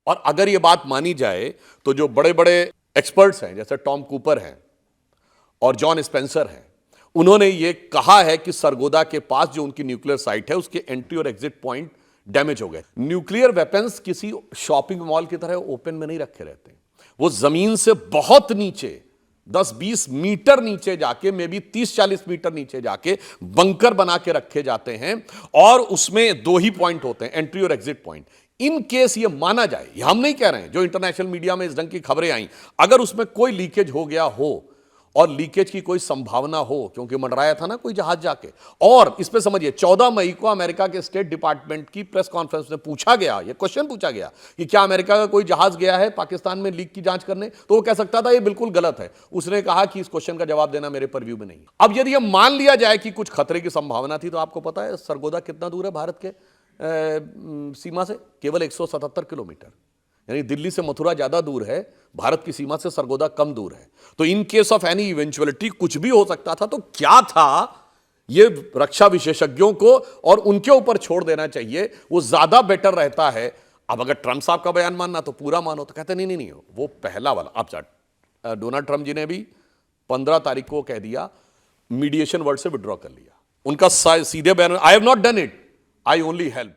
और अगर ये बात मानी जाए तो जो बड़े बड़े एक्सपर्ट्स हैं जैसे टॉम कूपर हैं और जॉन स्पेंसर हैं, उन्होंने ये कहा है कि सरगोदा के पास जो उनकी न्यूक्लियर साइट है उसके एंट्री और एग्जिट पॉइंट डैमेज हो गए। न्यूक्लियर वेपन्स किसी शॉपिंग मॉल की तरह ओपन में नहीं रखे रहते, वो जमीन से बहुत नीचे 10-20 मीटर नीचे जाके, मे बी 30-40 मीटर नीचे जाके बंकर बना के रखे जाते हैं और उसमें दो ही पॉइंट होते हैं, एंट्री और एग्जिट पॉइंट। इन केस ये माना जाए, ये हम नहीं कह रहे हैं, जो इंटरनेशनल मीडिया में इस ढंग की खबरें आई, अगर उसमें कोई लीकेज हो गया हो और लीकेज की कोई संभावना हो, क्योंकि मंडराया था ना कोई जहाज जाके, और इस पे समझिए 14 मई को अमेरिका के स्टेट डिपार्टमेंट की प्रेस कॉन्फ्रेंस में पूछा गया, ये क्वेश्चन पूछा गया कि क्या अमेरिका का कोई जहाज गया है पाकिस्तान में लीक की जांच करने, तो वो कह सकता था ये बिल्कुल गलत है। उसने कहा कि इस क्वेश्चन का जवाब देना मेरे परव्यू में नहीं। अब यदि यह मान लिया जाए कि कुछ खतरे की संभावना थी, तो आपको पता है सरगोदा कितना दूर है भारत के सीमा से? केवल 177 किलोमीटर, यानी दिल्ली से मथुरा ज्यादा दूर है, भारत की सीमा से सरगोदा कम दूर है। तो in case of any eventuality कुछ भी हो सकता था। तो क्या था, ये रक्षा विशेषज्ञों को और उनके ऊपर छोड़ देना चाहिए, वो ज्यादा बेटर रहता है। अब अगर ट्रंप साहब का बयान मानना तो पूरा मानो, तो कहते नहीं नहीं नहीं, वो पहला वाला। आप डोनाल्ड ट्रंप जी ने भी 15 तारीख को कह दिया, मीडिएशन वर्ड से विड्रॉ कर लिया। उनका सीधे बयान, I have not done it, I only help.